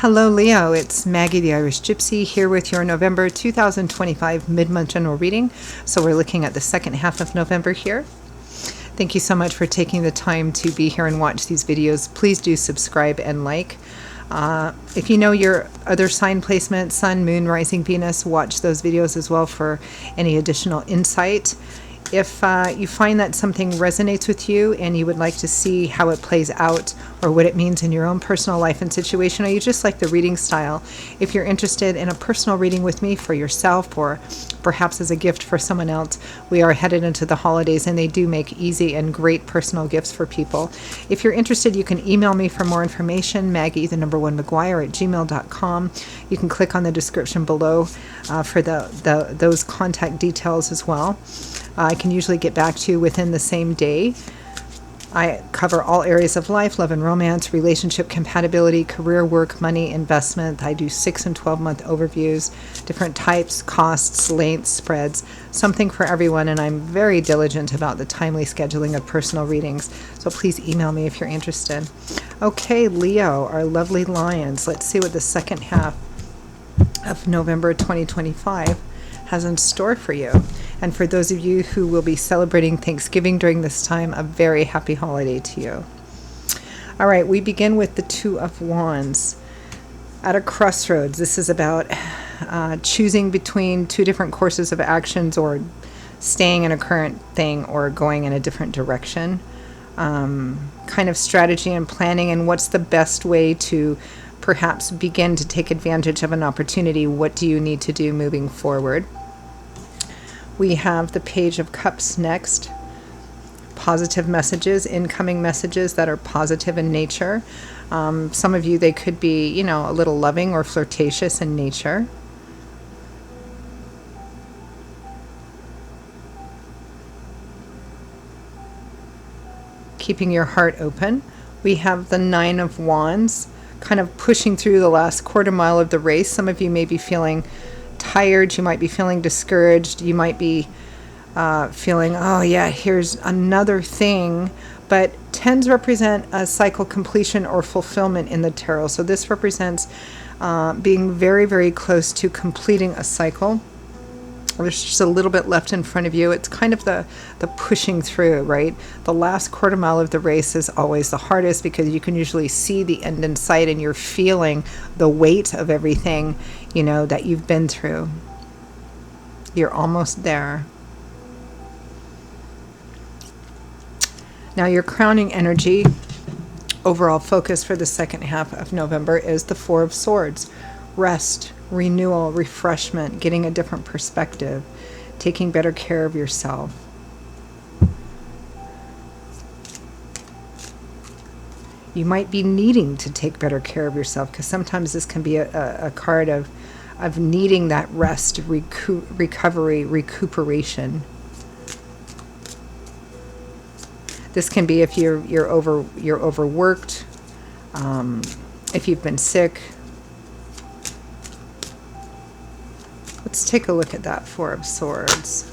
Hello Leo, it's Maggie the Irish Gypsy here with your November 2025 mid-month general reading. So we're looking at the second half of November here. Thank you so much for taking the time to be here and watch these videos. Please do subscribe and like. If you know your other sign placement, Sun, Moon, Rising, Venus, watch those videos as well for any additional insight. If you find that something resonates with you and you would like to see how it plays out or what it means in your own personal life and situation, or you just like the reading style, if you're interested in a personal reading with me for yourself or perhaps as a gift for someone else, we are headed into the holidays and they do make easy and great personal gifts for people. If you're interested, you can email me for more information, Maggie1McGuire@gmail.com. You can click on the description below for those contact details as well. I can usually get back to you within the same day. I cover all areas of life, love and romance, relationship compatibility, career, work, money, investment. I do 6 and 12-month overviews, different types, costs, lengths, spreads, something for everyone, and I'm very diligent about the timely scheduling of personal readings, so please email me if you're interested. Okay, Leo, our lovely lions, let's see what the second half of November 2025 has in store for you. And for those of you who will be celebrating Thanksgiving during this time, a very happy holiday to you. All right, we begin with the Two of Wands. At a crossroads, this is about choosing between two different courses of actions, or staying in a current thing or going in a different direction. Kind of strategy and planning, and what's the best way to perhaps begin to take advantage of an opportunity. What do you need to do moving forward? We have the Page of Cups next. Positive messages, incoming messages that are positive in nature. Some of you, they could be, a little loving or flirtatious in nature. Keeping your heart open. We have the Nine of Wands, kind of pushing through the last quarter mile of the race. Some of you may be feeling tired, you might be feeling discouraged, you might be feeling, oh yeah, here's another thing. But tens represent a cycle completion or fulfillment in the tarot. So this represents being very, very close to completing a cycle. There's just a little bit left in front of you. It's kind of the pushing through, right? The last quarter mile of the race is always the hardest because you can usually see the end in sight and you're feeling the weight of everything, that you've been through. You're almost there. Now your crowning energy, overall focus for the second half of November is the Four of Swords. Rest, renewal, refreshment, getting a different perspective, taking better care of yourself. You might be needing to take better care of yourself, because sometimes this can be a card of needing that rest, recovery, recuperation. This can be if you're overworked, if you've been sick. Let's take a look at that Four of Swords.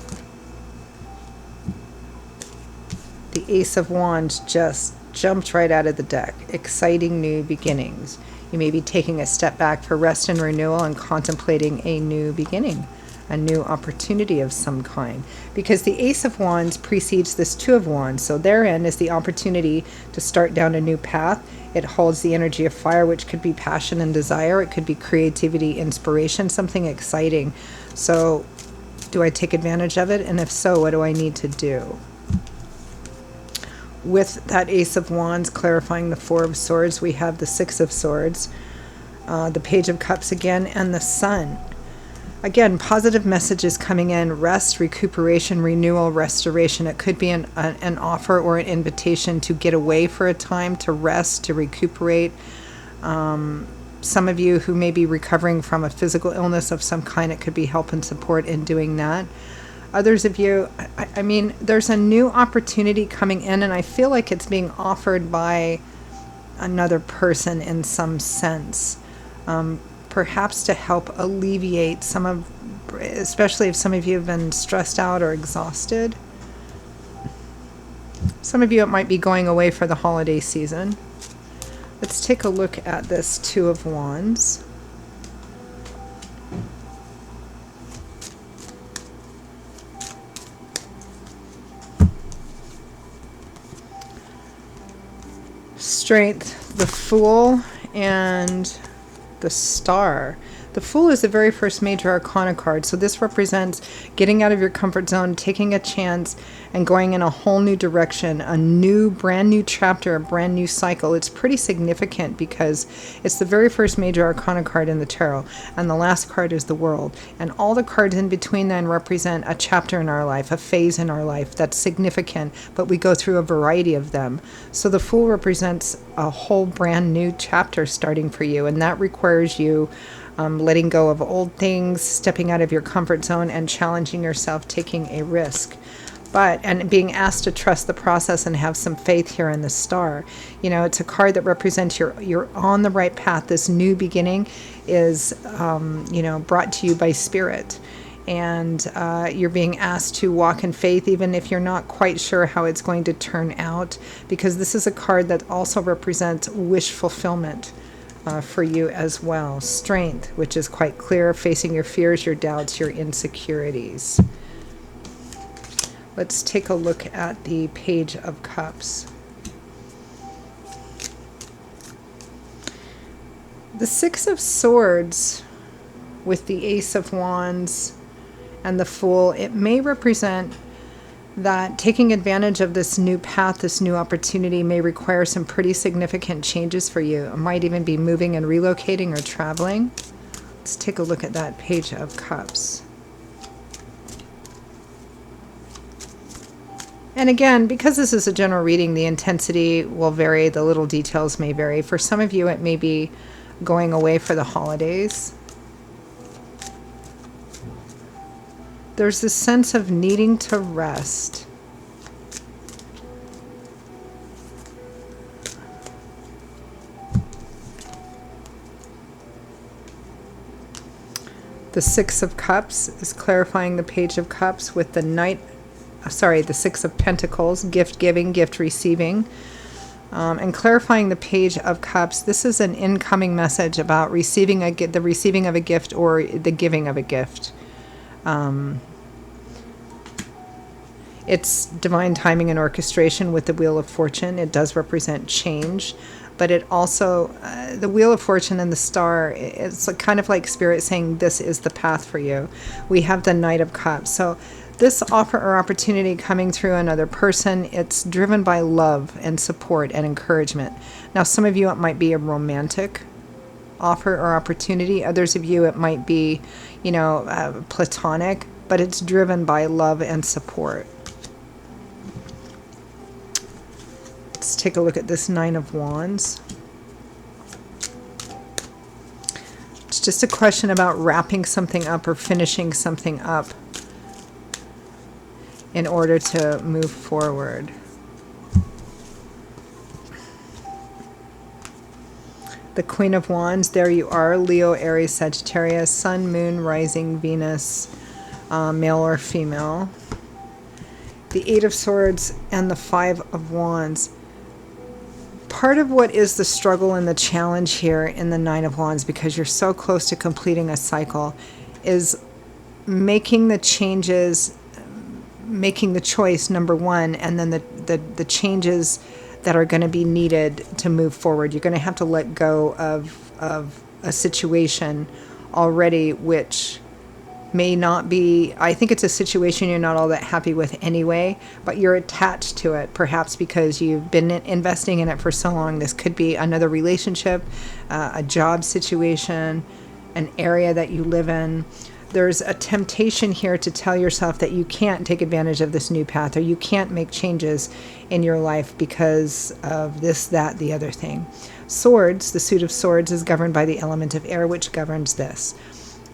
The Ace of Wands just jumped right out of the deck. Exciting new beginnings. You may be taking a step back for rest and renewal and contemplating a new beginning, a new opportunity of some kind. Because the Ace of Wands precedes this Two of Wands. So therein is the opportunity to start down a new path. It holds the energy of fire, which could be passion and desire. It could be creativity, inspiration, something exciting. So do I take advantage of it? And if so, what do I need to do? With that Ace of Wands clarifying the Four of Swords, we have the Six of Swords, the Page of Cups again, and the Sun. Again, positive messages coming in: rest, recuperation, renewal, restoration. It could be an offer or an invitation to get away for a time, to rest, to recuperate. Some of you who may be recovering from a physical illness of some kind, it could be help and support in doing that. Others of you, I mean, there's a new opportunity coming in, and I feel like it's being offered by another person in some sense. Perhaps to help alleviate some of, especially if some of you have been stressed out or exhausted. Some of you, it might be going away for the holiday season. Let's take a look at this Two of Wands. Strength, the Fool, and the Star. The Fool is the very first major arcana card, so this represents getting out of your comfort zone, taking a chance, and going in a whole new direction, a brand new chapter, a brand new cycle. It's pretty significant because it's the very first major arcana card in the tarot, and the last card is the World. And all the cards in between then represent a chapter in our life, a phase in our life that's significant, but we go through a variety of them. So the Fool represents a whole brand new chapter starting for you, and that requires you letting go of old things, stepping out of your comfort zone, and challenging yourself, taking a risk. And being asked to trust the process and have some faith here in the Star. You know, it's a card that represents you're on the right path. This new beginning is, brought to you by Spirit. And you're being asked to walk in faith, even if you're not quite sure how it's going to turn out, because this is a card that also represents wish fulfillment. For you as well. Strength, which is quite clear, facing your fears, your doubts, your insecurities. Let's take a look at the Page of Cups. The Six of Swords with the Ace of Wands and the Fool, it may represent that taking advantage of this new path, this new opportunity, may require some pretty significant changes for you. It might even be moving and relocating or traveling. Let's take a look at that Page of Cups. And again, because this is a general reading, the intensity will vary, the little details may vary. For some of you, it may be going away for the holidays. There's this sense of needing to rest. The Six of Cups is clarifying the Page of Cups with the the Six of Pentacles, gift giving, gift receiving. And clarifying the Page of Cups, this is an incoming message about the receiving of a gift or the giving of a gift. It's divine timing and orchestration with the Wheel of Fortune. It does represent change, but it also, the Wheel of Fortune and the Star, it's kind of like Spirit saying this is the path for you. We have the Knight of Cups. So this offer or opportunity coming through another person, it's driven by love and support and encouragement. Now, some of you, it might be a romantic offer or opportunity. Others of you, it might be, platonic, but it's driven by love and support. Let's take a look at this Nine of Wands. It's just a question about wrapping something up or finishing something up in order to move forward. The Queen of Wands, there you are, Leo, Aries, Sagittarius, Sun, Moon, Rising, Venus, male or female. The Eight of Swords and the Five of Wands. Part of what is the struggle and the challenge here in the Nine of Wands, because you're so close to completing a cycle, is making the changes, making the choice, number one, and then the changes that are going to be needed to move forward. You're going to have to let go of a situation already, which may not be, I think it's a situation you're not all that happy with anyway, but you're attached to it, perhaps because you've been investing in it for so long. This could be another relationship, a job situation, an area that you live in. There's a temptation here to tell yourself that you can't take advantage of this new path, or you can't make changes in your life because of this, that, the other thing. Swords, the suit of swords, is governed by the element of air, which governs this,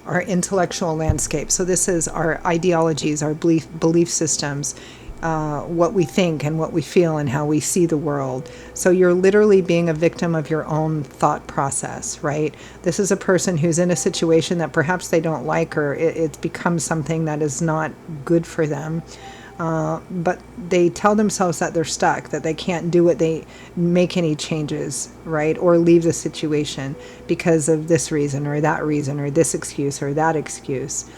our intellectual landscape. So this is our ideologies, our belief systems, what we think and what we feel and how we see the world. So you're literally being a victim of your own thought process, right? This is a person who's in a situation that perhaps they don't like, or it becomes something that is not good for them. but they tell themselves that they're stuck, that they can't make any changes, right? Or leave the situation because of this reason or that reason or this excuse or that excuse.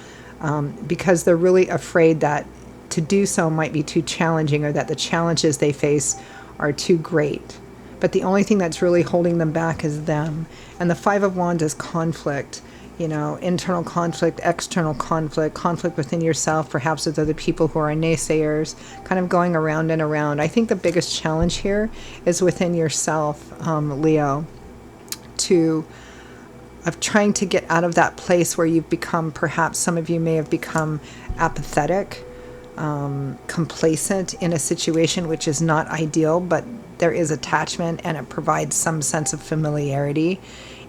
Because they're really afraid that to do so might be too challenging, or that the challenges they face are too great. But the only thing that's really holding them back is them. And the Five of Wands is conflict. Internal conflict, external conflict, conflict within yourself, perhaps with other people who are naysayers, kind of going around and around. I think the biggest challenge here is within yourself, Leo, of trying to get out of that place where you've become, perhaps some of you may have become apathetic, complacent in a situation which is not ideal, but there is attachment and it provides some sense of familiarity.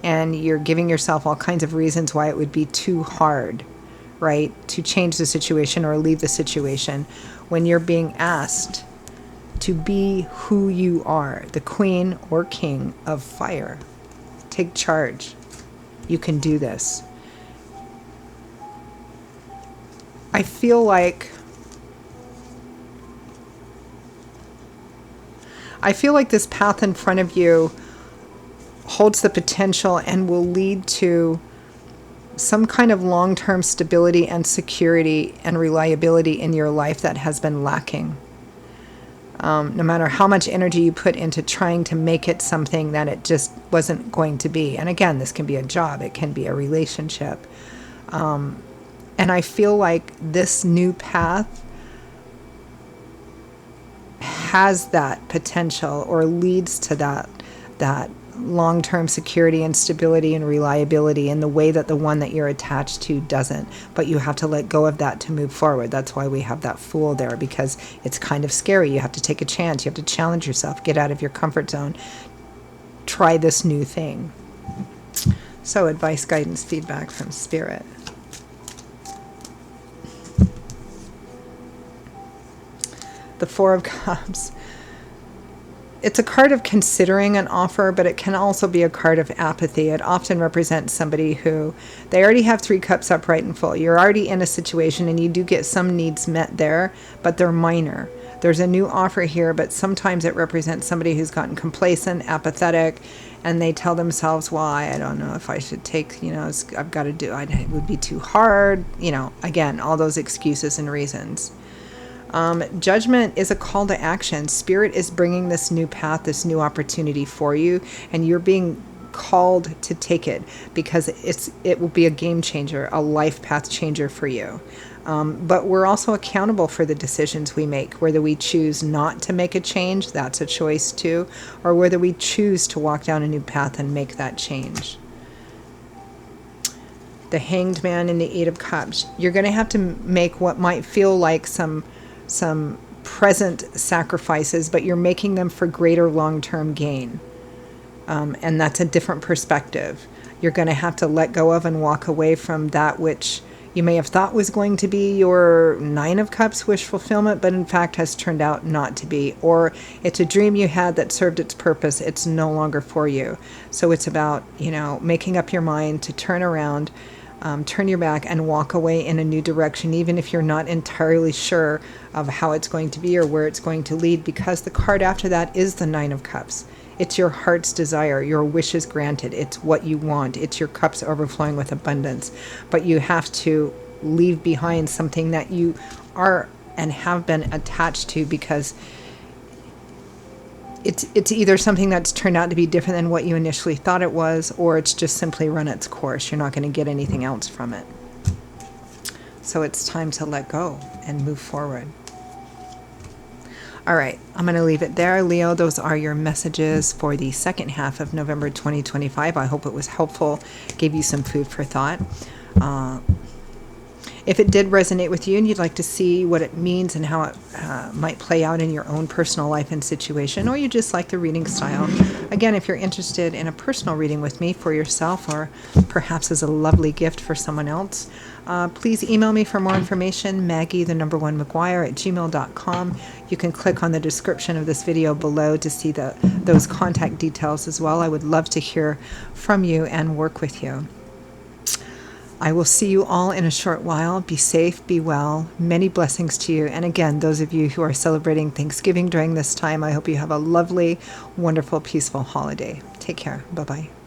And you're giving yourself all kinds of reasons why it would be too hard, right, to change the situation or leave the situation, when you're being asked to be who you are, the Queen or King of Fire. Take charge. You can do this. I feel like this path in front of you holds the potential and will lead to some kind of long-term stability and security and reliability in your life that has been lacking. No matter how much energy you put into trying to make it something that it just wasn't going to be. And again, this can be a job, it can be a relationship. And I feel like this new path has that potential, or leads to that long-term security and stability and reliability in the way that the one that you're attached to doesn't. But you have to let go of that to move forward. That's why we have that Fool there, because it's kind of scary. You have to take a chance. You have to challenge yourself, get out of your comfort zone, try this new thing. So advice, guidance, feedback from Spirit. The Four of Cups. It's a card of considering an offer, but it can also be a card of apathy. It often represents somebody who, they already have 3 cups upright and full. You're already in a situation and you do get some needs met there, but they're minor. There's a new offer here, but sometimes it represents somebody who's gotten complacent, apathetic, and they tell themselves, well, I don't know if I should take, I've got to do it. It would be too hard. Again, all those excuses and reasons. Judgment is a call to action. Spirit is bringing this new path, this new opportunity for you, and you're being called to take it, because it will be a game changer, a life path changer for you. But we're also accountable for the decisions we make, whether we choose not to make a change, that's a choice too, or whether we choose to walk down a new path and make that change. The Hanged Man and the Eight of Cups. You're going to have to make what might feel like some present sacrifices, but you're making them for greater long-term gain. And that's a different perspective. You're going to have to let go of and walk away from that which you may have thought was going to be your Nine of Cups wish fulfillment, but in fact has turned out not to be. Or it's a dream you had that served its purpose. It's no longer for you. So it's about, making up your mind to turn around, turn your back and walk away in a new direction, even if you're not entirely sure of how it's going to be or where it's going to lead, because the card after that is the Nine of Cups. It's your heart's desire, your wish is granted, it's what you want, it's your cups overflowing with abundance. But you have to leave behind something that you are and have been attached to, because it's either something that's turned out to be different than what you initially thought it was, or it's just simply run its course. You're not going to get anything else from it. So it's time to let go and move forward. All right, I'm going to leave it there. Leo, those are your messages for the second half of November 2025. I hope it was helpful, gave you some food for thought. If it did resonate with you and you'd like to see what it means and how it might play out in your own personal life and situation, or you just like the reading style, again, if you're interested in a personal reading with me for yourself, or perhaps as a lovely gift for someone else, please email me for more information, Maggie1McGuire@gmail.com. You can click on the description of this video below to see those contact details as well. I would love to hear from you and work with you. I will see you all in a short while. Be safe, be well. Many blessings to you. And again, those of you who are celebrating Thanksgiving during this time, I hope you have a lovely, wonderful, peaceful holiday. Take care. Bye-bye.